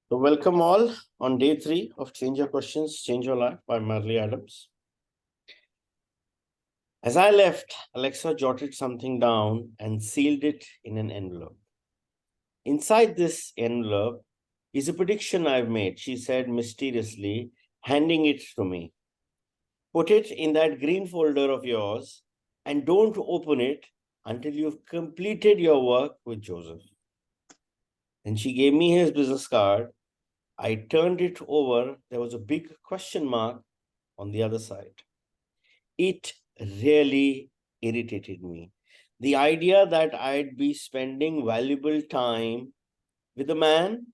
So welcome all on day 3 of Change Your Questions, Change Your Life by Marley Adams. As I left, Alexa jotted something down and sealed it in an envelope. Inside this envelope is a prediction I've made, she said mysteriously, handing it to me. Put it in that green folder of yours and don't open it until you've completed your work with Joseph. Then she gave me his business card. I turned it over. There was a big question mark on the other side. It really irritated me. The idea that I'd be spending valuable time with a man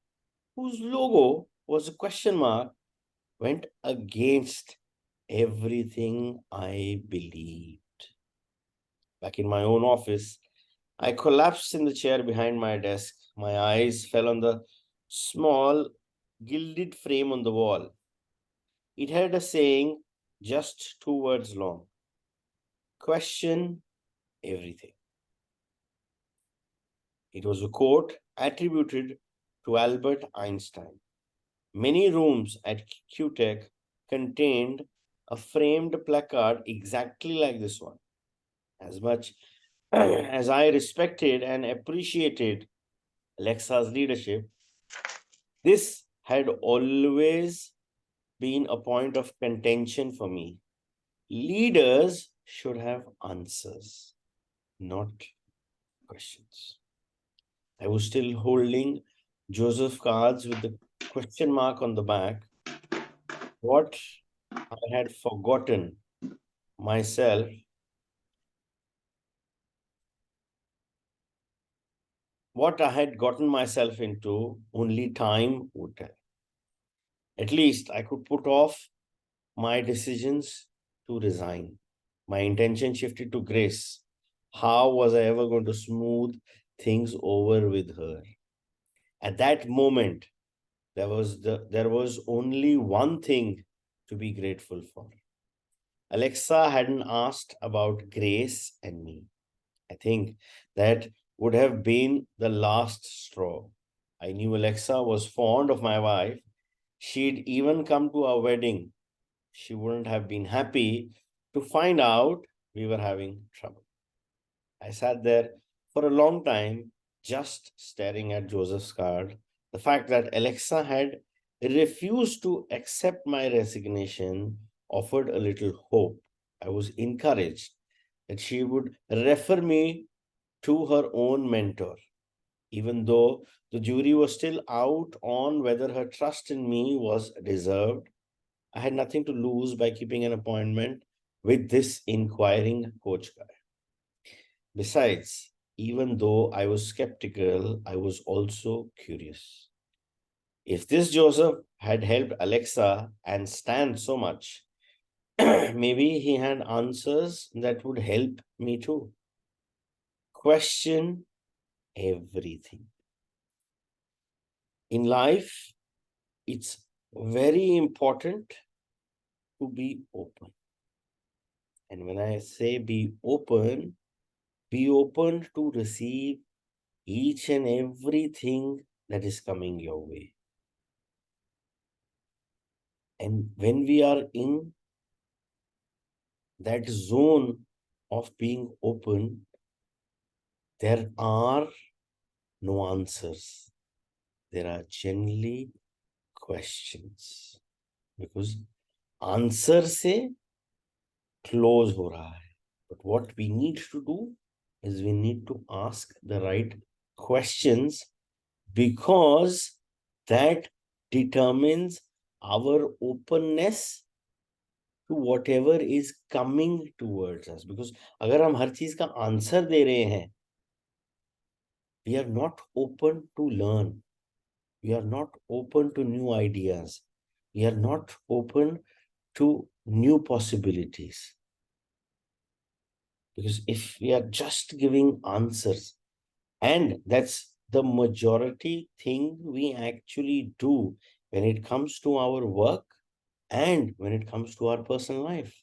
whose logo was a question mark went against everything I believed. Back in my own office, I collapsed in the chair behind my desk. My eyes fell on the small gilded frame on the wall. It had a saying, just 2 words long: question everything. It was a quote attributed to Albert Einstein. Many rooms at QTech contained a framed placard exactly like this one. As much as I respected and appreciated Alexa's leadership, this had always been a point of contention for me. Leaders should have answers, not questions. I was still holding Joseph cards with the question mark on the back. What I had forgotten myself, what I had gotten myself into, only time would tell. At least I could put off my decisions to resign. My intention shifted to Grace. How was I ever going to smooth things over with her? At that moment, there was only one thing to be grateful for. Alexa hadn't asked about Grace and me. I think that would have been the last straw. I knew Alexa was fond of my wife. She'd even come to our wedding. She wouldn't have been happy to find out we were having trouble. I sat there for a long time, just staring at Joseph's card. The fact that Alexa had refused to accept my resignation offered a little hope. I was encouraged that she would refer me to her own mentor, even though the jury was still out on whether her trust in me was deserved. I had nothing to lose by keeping an appointment with this inquiring coach guy. Besides, even though I was skeptical, I was also curious. If this Joseph had helped Alexa and Stan so much, maybe he had answers that would help me too. Question everything. In life, it's very important to be open. And when I say be open to receive each and everything that is coming your way. And when we are in that zone of being open, there are no answers. There are generally questions. Because answer से close हो रहा है. But what we need to do is we need to ask the right questions, because that determines our openness to whatever is coming towards us. Because अगर हम हर चीज का answer दे रहे हैं, we are not open to learn. We are not open to new ideas. We are not open to new possibilities. Because if we are just giving answers, and that's the majority thing we actually do when it comes to our work and when it comes to our personal life.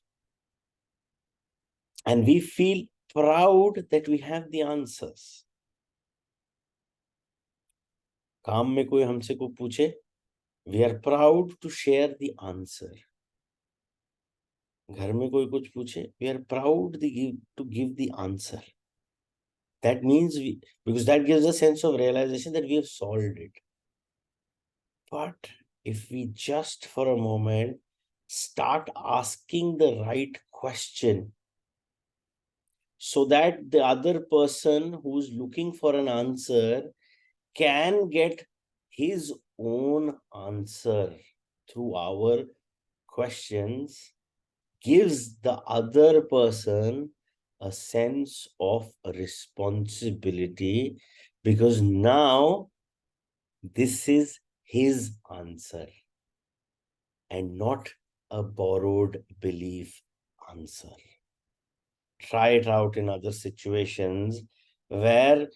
And we feel proud that we have the answers. काम में कोई हमसे को पूछे We are proud to share the answer. घर में कोई कुछ पूछे, we are proud to give the answer. That means because that gives a sense of realization that we have solved it. But if we just for a moment start asking the right question, so that the other person who's looking for an answer can get his own answer through our questions, gives the other person a sense of responsibility, because now this is his answer and not a borrowed belief answer. Try it out in other situations where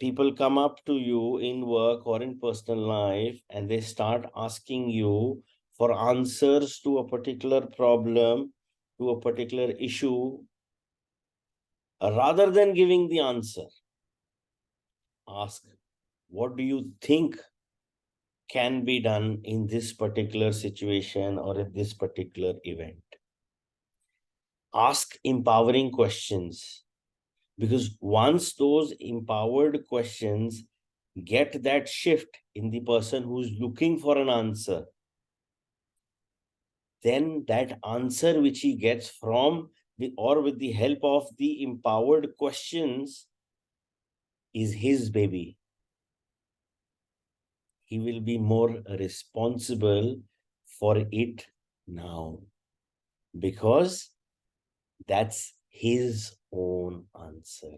people come up to you in work or in personal life and they start asking you for answers to a particular problem, to a particular issue. Rather than giving the answer, ask, what do you think can be done in this particular situation or in this particular event? Ask empowering questions, because once those empowered questions get that shift in the person who's looking for an answer, then that answer which he gets from with the help of the empowered questions is his baby. He will be more responsible for it now, because that's his own answer.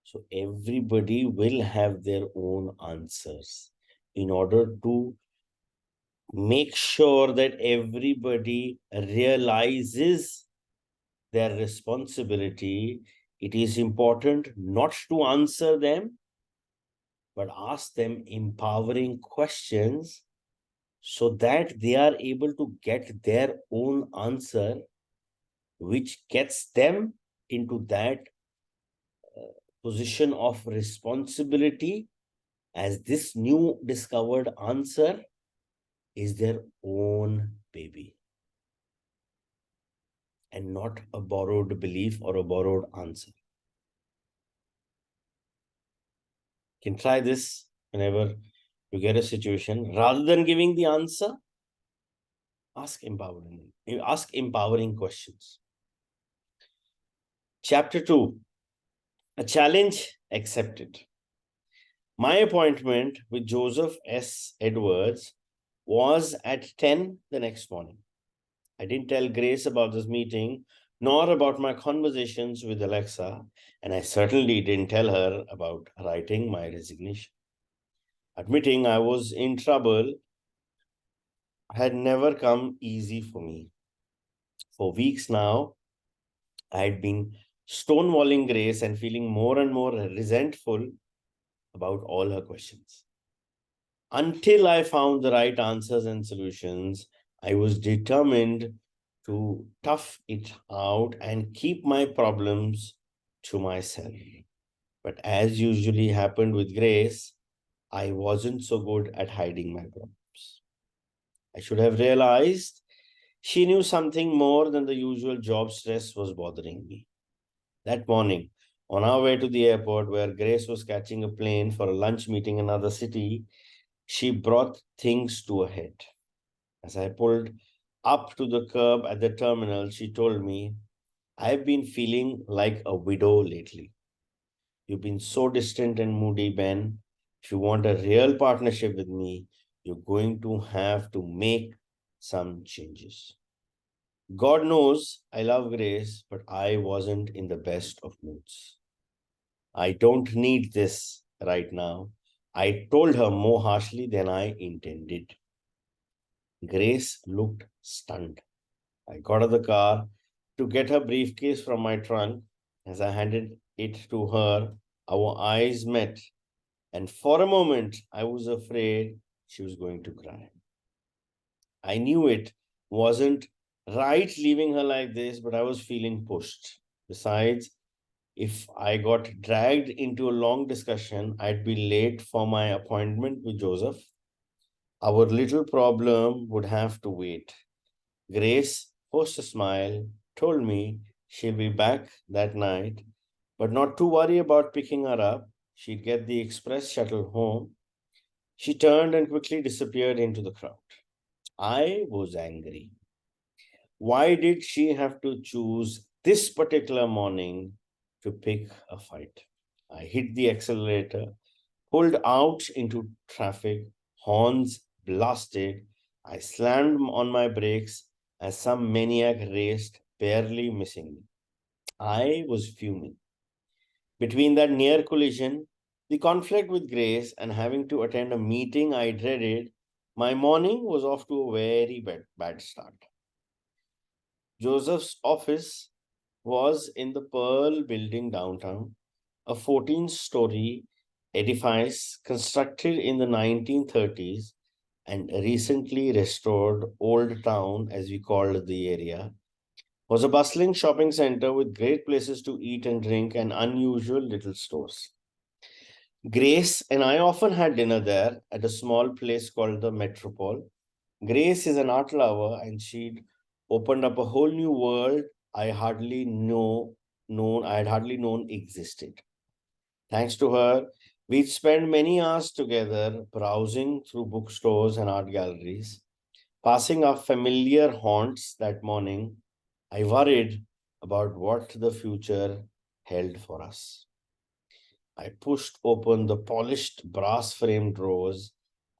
So everybody will have their own answers. In order to make sure that everybody realizes their responsibility, it is important not to answer them, but ask them empowering questions so that they are able to get their own answer, which gets them into that position of responsibility, as this new discovered answer is their own baby and not a borrowed belief or a borrowed answer. You can try this whenever you get a situation. Rather than giving the answer, ask empowering questions. Chapter 2, a challenge accepted. My appointment with Joseph S. Edwards was at 10 the next morning. I didn't tell Grace about this meeting, nor about my conversations with Alexa, and I certainly didn't tell her about writing my resignation. Admitting I was in trouble had never come easy for me. For weeks now, I had been stonewalling Grace and feeling more and more resentful about all her questions. Until I found the right answers and solutions, I was determined to tough it out and keep my problems to myself. But as usually happened with Grace, I wasn't so good at hiding my problems. I should have realized she knew something more than the usual job stress was bothering me. That morning, on our way to the airport, where Grace was catching a plane for a lunch meeting in another city, she brought things to a head. As I pulled up to the curb at the terminal, she told me, I've been feeling like a widow lately. You've been so distant and moody, Ben. If you want a real partnership with me, you're going to have to make some changes. God knows I love Grace, but I wasn't in the best of moods. I don't need this right now. I told her more harshly than I intended. Grace looked stunned. I got out of the car to get her briefcase from my trunk. As I handed it to her, our eyes met, and for a moment I was afraid she was going to cry. I knew it wasn't right leaving her like this, but I was feeling pushed. Besides, if I got dragged into a long discussion, I'd be late for my appointment with Joseph. Our little problem would have to wait. Grace forced a smile, told me she'll be back that night, but not to worry about picking her up. She'd get the express shuttle home. She turned and quickly disappeared into the crowd. I was angry. Why did she have to choose this particular morning to pick a fight? I hit the accelerator, pulled out into traffic, horns blasted. I slammed on my brakes as some maniac raced, barely missing me. I was fuming. Between that near collision, the conflict with Grace, and having to attend a meeting I dreaded, my morning was off to a very bad start. Joseph's office was in the Pearl Building downtown, a 14-story edifice constructed in the 1930s and recently restored. Old Town, as we called the area, was a bustling shopping center with great places to eat and drink and unusual little stores. Grace and I often had dinner there at a small place called the Metropole. Grace is an art lover and she'd opened up a whole new world I had hardly known existed. Thanks to her, we'd spend many hours together browsing through bookstores and art galleries. Passing our familiar haunts that morning, I worried about what the future held for us. I pushed open the polished brass framed doors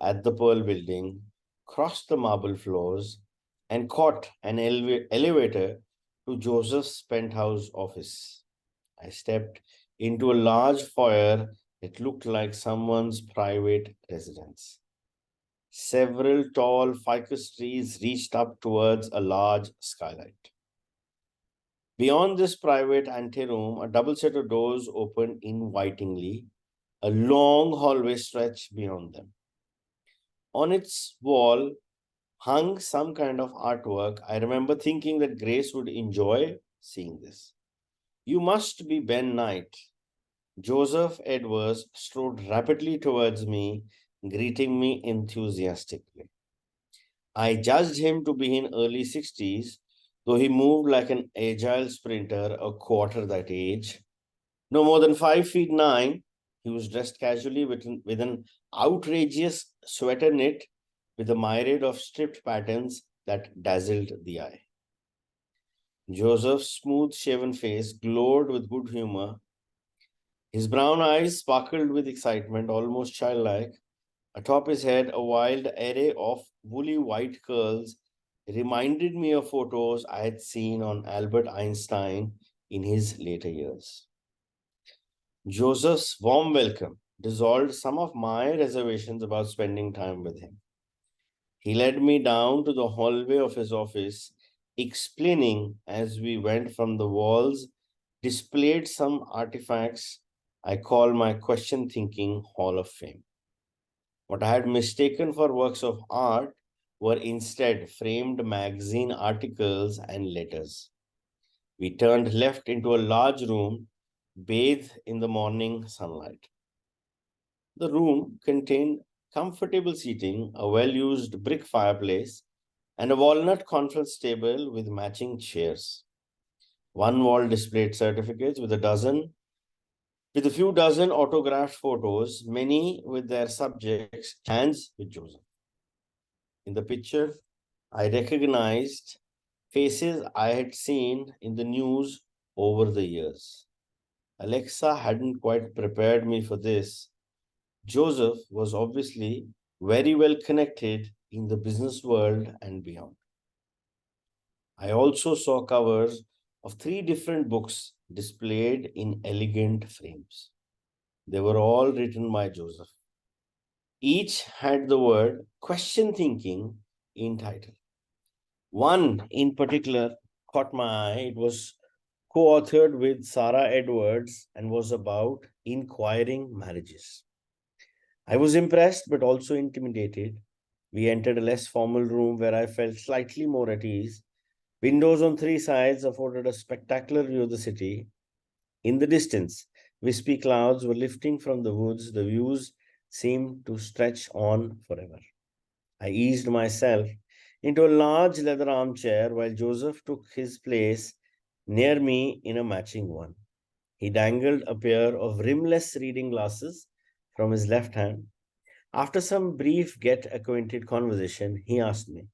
at the Pearl Building, crossed the marble floors, and caught an elevator to Joseph's penthouse office. I stepped into a large foyer that looked like someone's private residence. Several tall ficus trees reached up towards a large skylight. Beyond this private anteroom, a double set of doors opened invitingly. A long hallway stretched beyond them. On its wall hung some kind of artwork. I remember thinking that Grace would enjoy seeing this. You must be Ben Knight. Joseph Edwards strode rapidly towards me, greeting me enthusiastically. I judged him to be in early 60s, though he moved like an agile sprinter a quarter that age. No more than 5 feet 9, he was dressed casually with an outrageous sweater knit with a myriad of striped patterns that dazzled the eye. Joseph's smooth shaven face glowed with good humor. His brown eyes sparkled with excitement, almost childlike. Atop his head, a wild array of woolly white curls reminded me of photos I had seen on Albert Einstein in his later years. Joseph's warm welcome dissolved some of my reservations about spending time with him. He led me down to the hallway of his office, explaining as we went from the walls displayed some artifacts I call my question thinking Hall of Fame. What I had mistaken for works of art were instead framed magazine articles and letters. We turned left into a large room bathed in the morning sunlight. The room contained comfortable seating, a well used brick fireplace, and a walnut conference table with matching chairs. One wall displayed certificates with a few dozen autographed photos, many with their subjects, hands with Joseph. In the picture, I recognized faces I had seen in the news over the years. Alexa hadn't quite prepared me for this. Joseph was obviously very well connected in the business world and beyond. I also saw covers of 3 different books displayed in elegant frames. They were all written by Joseph. Each had the word question thinking in title. One in particular caught my eye. It was co-authored with Sarah Edwards and was about inquiring marriages. I was impressed but also intimidated. We entered a less formal room where I felt slightly more at ease. Windows on 3 sides afforded a spectacular view of the city. In the distance, wispy clouds were lifting from the woods. The views seemed to stretch on forever. I eased myself into a large leather armchair while Joseph took his place near me in a matching one. He dangled a pair of rimless reading glasses from his left hand. After some brief get acquainted conversation, he asked me,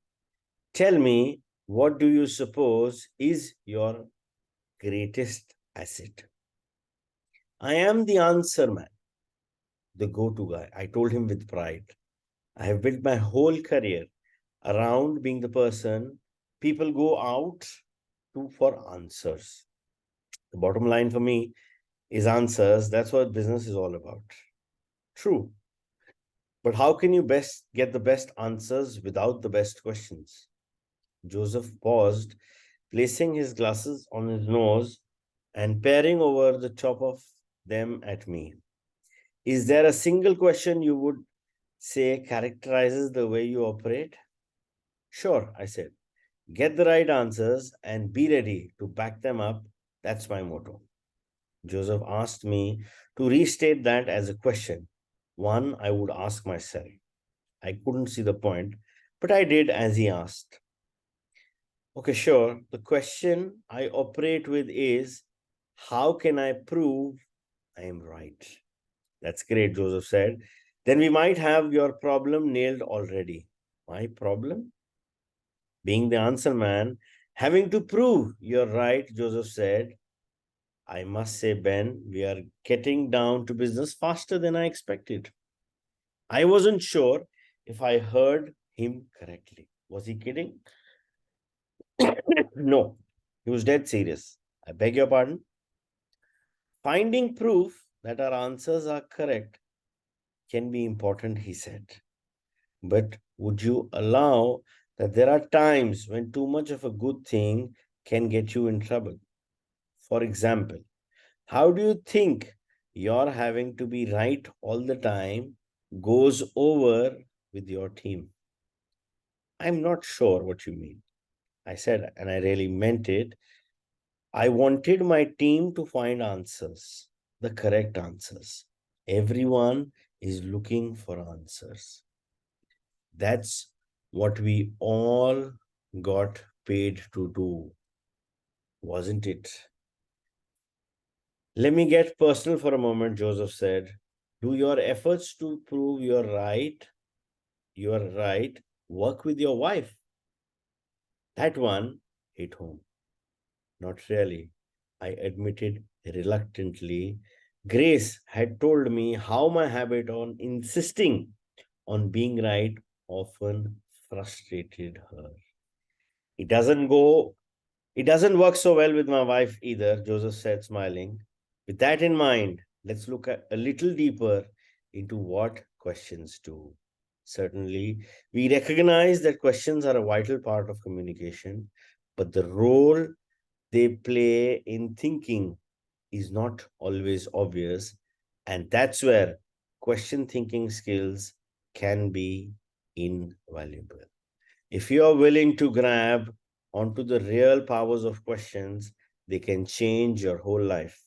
"Tell me, what do you suppose is your greatest asset?" "I am the answer man, the go to guy," I told him with pride. "I have built my whole career around being the person people go out to for answers. The bottom line for me is answers. That's what business is all about." True. But how can you best get the best answers without the best questions? Joseph paused, placing his glasses on his nose and peering over the top of them at me. "Is there a single question you would say characterizes the way you operate?" "Sure," I said. "Get the right answers and be ready to back them up. That's my motto." Joseph asked me to restate that as a question, one I would ask myself. I couldn't see the point, but I did as he asked. "Okay, sure. The question I operate with is, how can I prove I am right?" "That's great," Joseph said. "Then we might have your problem nailed already." "My problem?" "Being the answer man, having to prove you're right," Joseph said. "I must say, Ben, we are getting down to business faster than I expected." I wasn't sure if I heard him correctly. Was he kidding? No, he was dead serious. "I beg your pardon?" "Finding proof that our answers are correct can be important," he said. "But would you allow that there are times when too much of a good thing can get you in trouble? For example, how do you think your having to be right all the time goes over with your team?" "I'm not sure what you mean," I said, and I really meant it. I wanted my team to find answers, the correct answers. Everyone is looking for answers. That's what we all got paid to do, wasn't it? "Let me get personal for a moment," Joseph said. "Do your efforts to prove you're right, work with your wife?" That one hit home. "Not really," I admitted reluctantly. Grace had told me how my habit on insisting on being right often frustrated her. It doesn't go It doesn't work so well with my wife either," Joseph said, smiling. "With that in mind, let's look a little deeper into what questions do. Certainly, we recognize that questions are a vital part of communication, but the role they play in thinking is not always obvious, and that's where question thinking skills can be invaluable. If you are willing to grab onto the real powers of questions, they can change your whole life.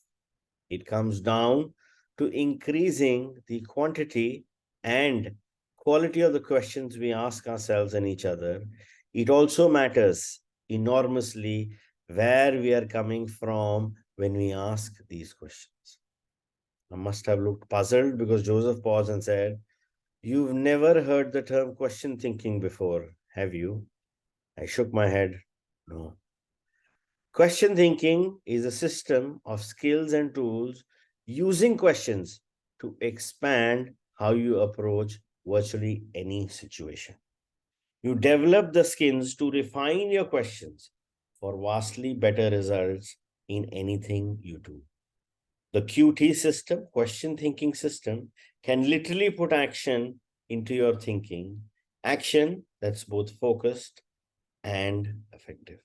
It comes down to increasing the quantity and quality of the questions we ask ourselves and each other. It also matters enormously where we are coming from when we ask these questions. I must have looked puzzled because Joseph paused and said, "You've never heard the term question thinking before, have you?" I shook my head. "No." Question thinking is a system of skills and tools using questions to expand how you approach virtually any situation. You develop the skills to refine your questions for vastly better results in anything you do. The QT system, question thinking system, can literally put action into your thinking, action that's both focused and effective.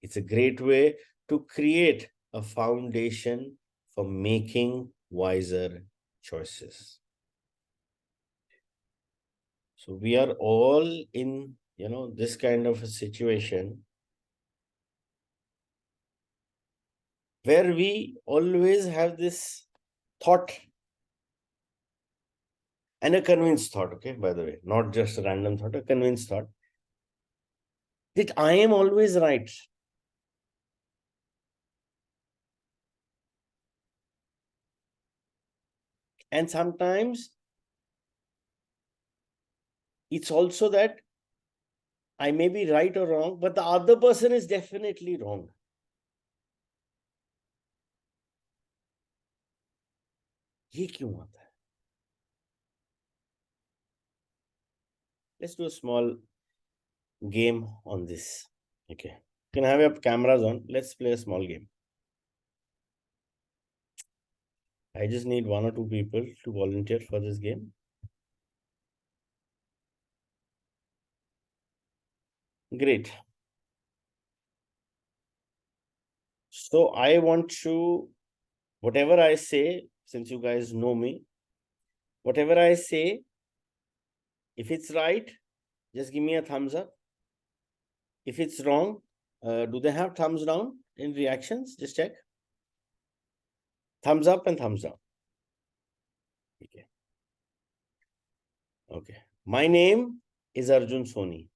It's a great way to create a foundation for making wiser choices. So we are all in, this kind of a situation where we always have this thought And a convinced thought, okay, by the way, not just a random thought, a convinced thought that I am always right. And sometimes it's also that I may be right or wrong, but the other person is definitely wrong. ये क्यों होता है? Let's do a small game on this. Okay. You can have your cameras on. Let's play a small game. I just need 1 or 2 people to volunteer for this game. Great. So I want to, whatever I say, since you guys know me, whatever I say, if it's right, just give me a thumbs up. If it's wrong, do they have thumbs down in reactions? Just check. Thumbs up and thumbs down. Okay. Okay. My name is Arjun Soni.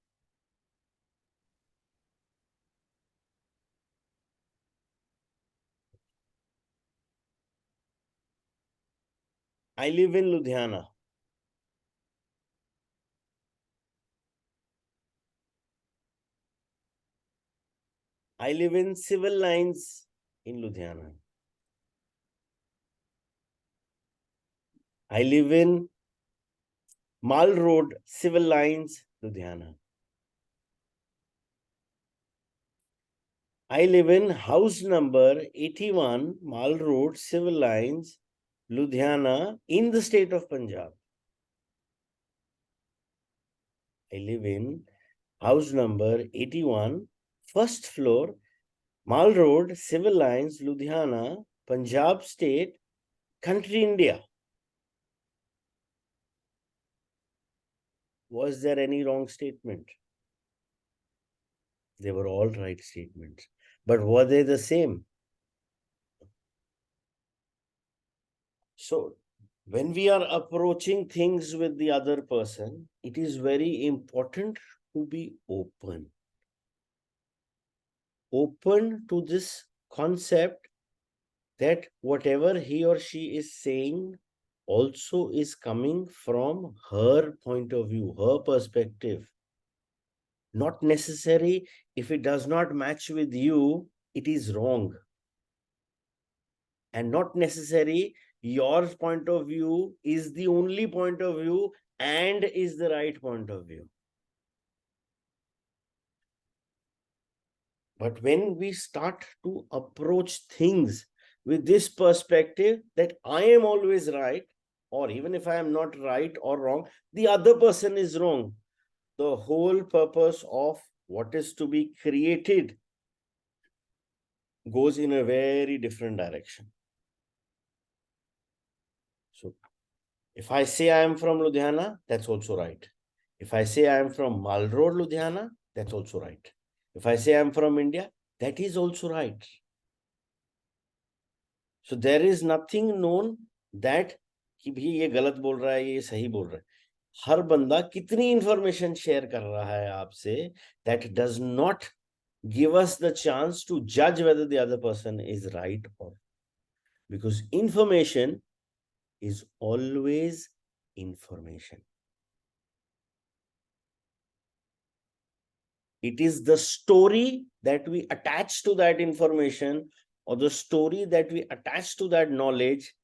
I live in Ludhiana. I live in Civil Lines in Ludhiana. I live in Mall Road, Civil Lines, Ludhiana. I live in house number 81, Mall Road, Civil Lines, Ludhiana, in the state of Punjab. I live in house number 81, first floor, Mall Road, Civil Lines, Ludhiana, Punjab state, country India. Was there any wrong statement? They were all right statements. But were they the same? So, when we are approaching things with the other person, it is very important to be open. Open to this concept that whatever he or she is saying also is coming from her point of view, her perspective. Not necessary, if it does not match with you, it is wrong. And not necessary, your point of view is the only point of view and is the right point of view. But when we start to approach things with this perspective that I am always right, or even if I am not right or wrong, the other person is wrong, the whole purpose of what is to be created goes in a very different direction. So if I say I am from Ludhiana, that's also right. If I say I am from Mall Road, Ludhiana, that's also right. If I say I am from India, that is also right. So there is nothing known that कि भी ये गलत बोल रहा है, ये सही बोल रहा है. हर बंदा कितनी इंफॉर्मेशन शेयर कर रहा है आपसे, that does not give us the chance to judge whether the other person is right or not. Because information is always information. It is the story that we attach to that information or the story that we attach to that knowledge,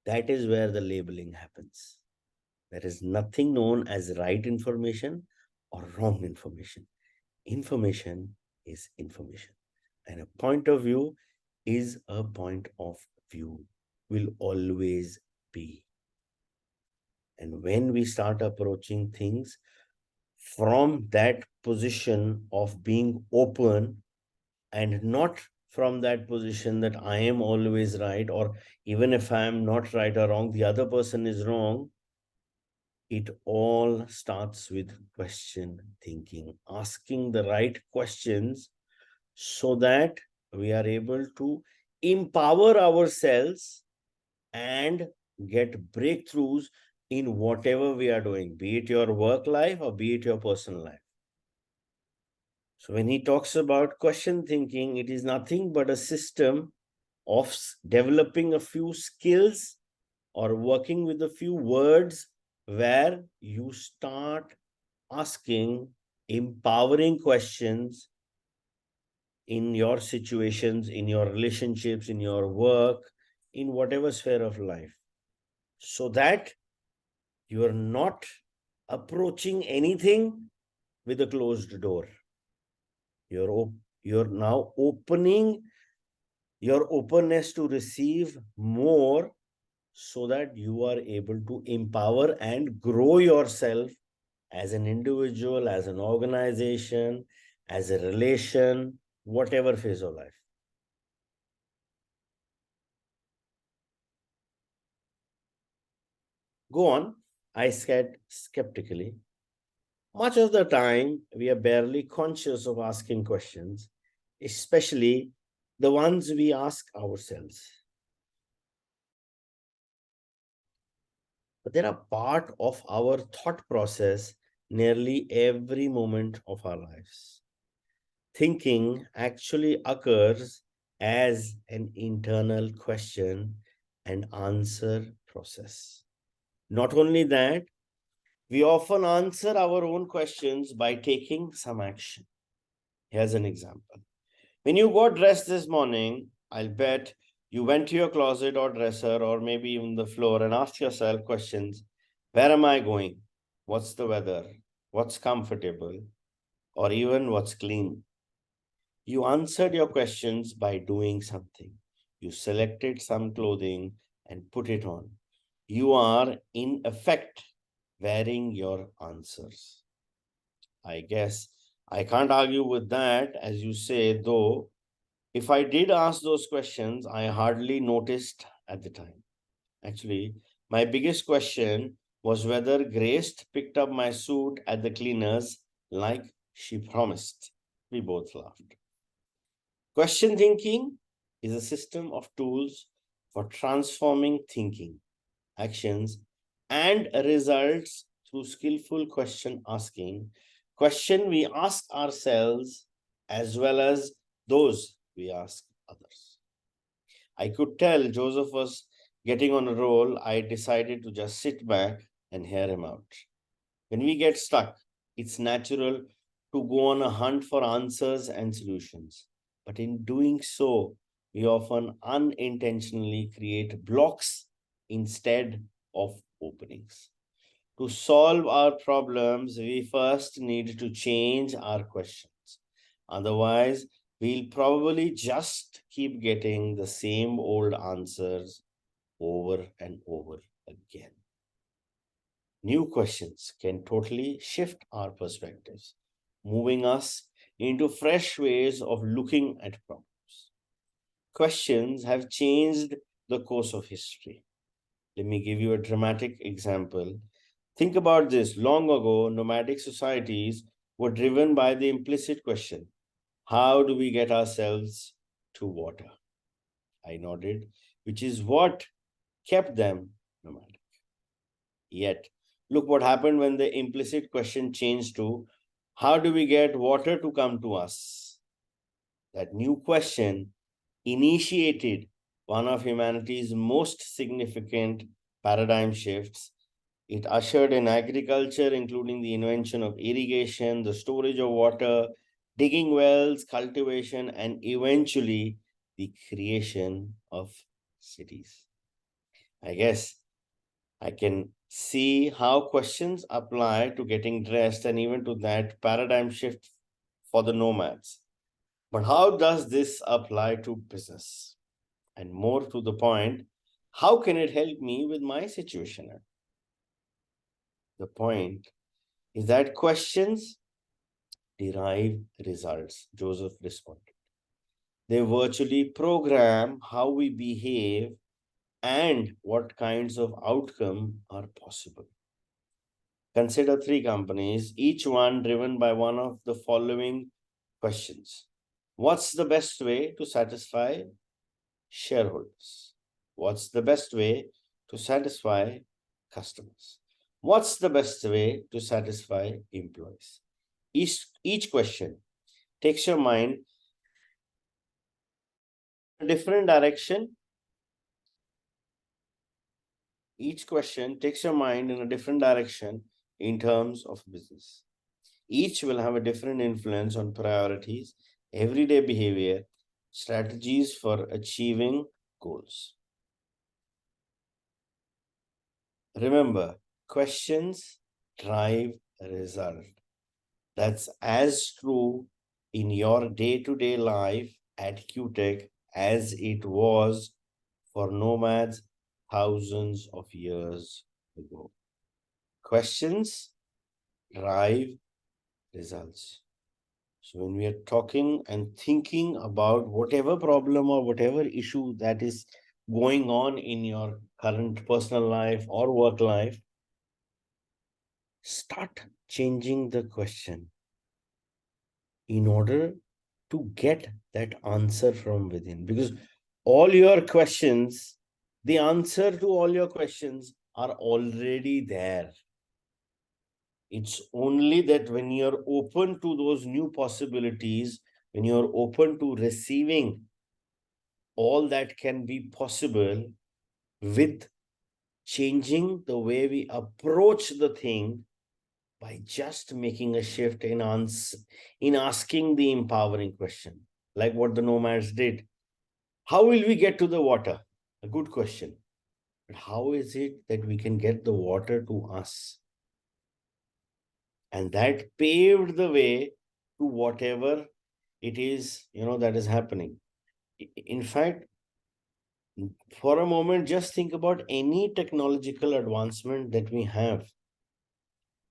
that is where the labeling happens. There is nothing known as right information or wrong information. Information is information. And a point of view is a point of view, will always be. And when we start approaching things from that position of being open and not from that position that I am always right, or even if I am not right or wrong, the other person is wrong, it all starts with question thinking, asking the right questions so that we are able to empower ourselves and get breakthroughs in whatever we are doing, be it your work life or be it your personal life. So when he talks about question thinking, it is nothing but a system of developing a few skills or working with a few words where you start asking empowering questions in your situations, in your relationships, in your work, in whatever sphere of life, so that you are not approaching anything with a closed door. You're now opening your openness to receive more, so that you are able to empower and grow yourself as an individual, as an organization, as a relation, whatever phase of life. Go on, I said skeptically. Much of the time, we are barely conscious of asking questions, especially the ones we ask ourselves. But they are part of our thought process nearly every moment of our lives. Thinking actually occurs as an internal question and answer process. Not only that, we often answer our own questions by taking some action. Here's an example. When you got dressed this morning, I'll bet you went to your closet or dresser or maybe even the floor and asked yourself questions. Where am I going? What's the weather? What's comfortable? Or even what's clean? You answered your questions by doing something. You selected some clothing and put it on. You are, in effect, wearing your answers. I guess I can't argue with that, as you say, though. If I did ask those questions, I hardly noticed at the time. Actually, my biggest question was whether Grace picked up my suit at the cleaners like she promised. We both laughed. Question thinking is a system of tools for transforming thinking, actions, and results through skillful question asking. Question we ask ourselves as well as those we ask others. I could tell Joseph was getting on a roll. I decided to just sit back and hear him out. When we get stuck, it's natural to go on a hunt for answers and solutions. But in doing so, we often unintentionally create blocks instead of openings. To solve our problems, we first need to change our questions. Otherwise, we'll probably just keep getting the same old answers over and over again. New questions can totally shift our perspectives, moving us into fresh ways of looking at problems. Questions have changed the course of history. Let me give you a dramatic example. Think about this. Long ago, nomadic societies were driven by the implicit question: how do we get ourselves to water? I nodded, which is what kept them nomadic. Yet, look what happened when the implicit question changed to how do we get water to come to us? That new question initiated one of humanity's most significant paradigm shifts. It ushered in agriculture, including the invention of irrigation, the storage of water, digging wells, cultivation, and eventually the creation of cities. I guess I can see how questions apply to getting dressed and even to that paradigm shift for the nomads. But how does this apply to business? And more to the point, how can it help me with my situation? The point is that questions derive results, Joseph responded. They virtually program how we behave and what kinds of outcome are possible. Consider three companies, each one driven by one of the following questions. What's the best way to satisfy shareholders? What's the best way to satisfy customers? What's the best way to satisfy employees? Each question takes your mind in a different direction. Each question takes your mind in a different direction in terms of business. Each will have a different influence on priorities, everyday behavior, strategies for achieving goals. Remember, questions drive a result. That's as true in your day-to-day life at QTech as it was for nomads thousands of years ago. Questions drive results. So when we are talking and thinking about whatever problem or whatever issue that is going on in your current personal life or work life, start changing the question in order to get that answer from within. Because all your questions, the answer to all your questions are already there. It's only that when you're open to those new possibilities, when you're open to receiving all that can be possible with changing the way we approach the thing by just making a shift in asking the empowering question, like what the nomads did. How will we get to the water? A good question. But how is it that we can get the water to us? And that paved the way to whatever it is, that is happening. In fact, for a moment, just think about any technological advancement that we have,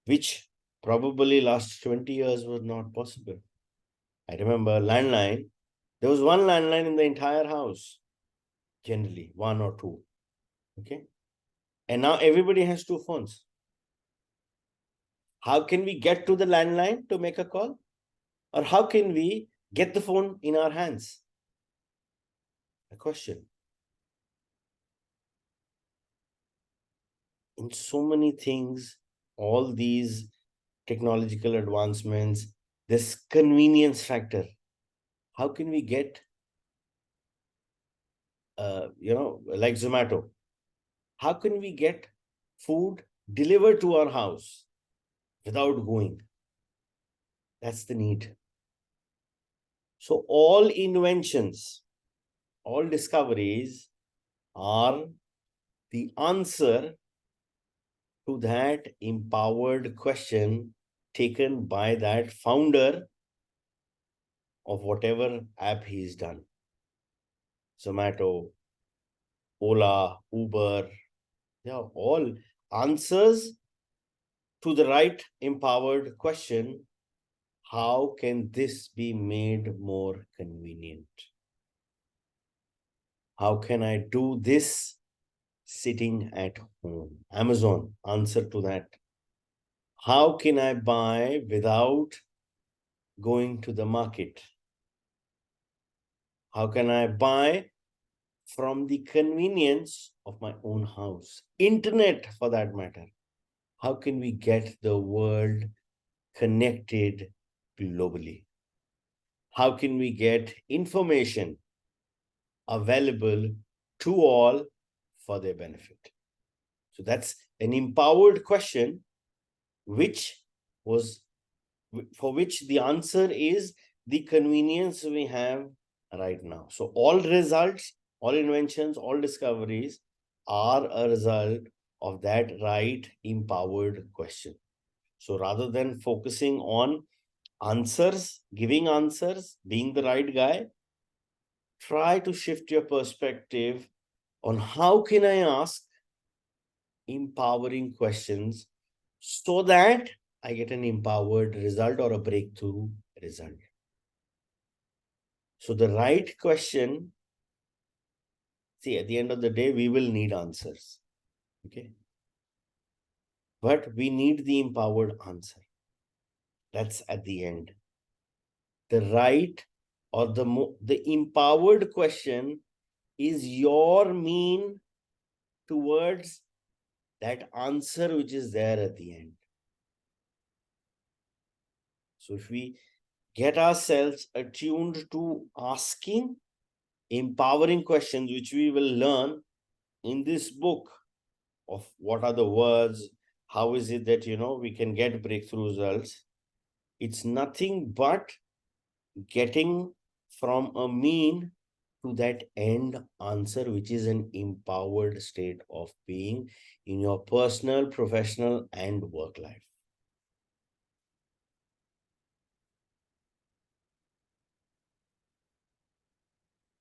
which probably last 20 years was not possible. I remember landline. There was one landline in the entire house, generally, one or two. Okay. And now everybody has two phones. How can we get to the landline to make a call? Or how can we get the phone in our hands? A question. In so many things, all these technological advancements, this convenience factor, how can we get, like Zomato, how can we get food delivered to our house without going? That's the need. So all inventions, all discoveries are the answer to that empowered question taken by that founder of whatever app he's done. Zomato, Ola, Uber, they are all answers to the right empowered question, how can this be made more convenient? How can I do this sitting at home? Amazon, answer to that. How can I buy without going to the market? How can I buy from the convenience of my own house? Internet, for that matter. How can we get the world connected globally? How can we get information available to all for their benefit? So that's an empowered question, for which the answer is the convenience we have right now. So all results, all inventions, all discoveries are a result of that right empowered question. So rather than focusing on answers, giving answers, being the right guy, try to shift your perspective on how can I ask empowering questions so that I get an empowered result or a breakthrough result. So the right question, see, at the end of the day, we will need answers. Okay. But we need the empowered answer. That's at the end. The right or the empowered question is your mean towards that answer which is there at the end. So if we get ourselves attuned to asking empowering questions, which we will learn in this book of what are the words, how is it that, we can get breakthrough results. It's nothing but getting from a mean to that end answer, which is an empowered state of being in your personal, professional, and work life.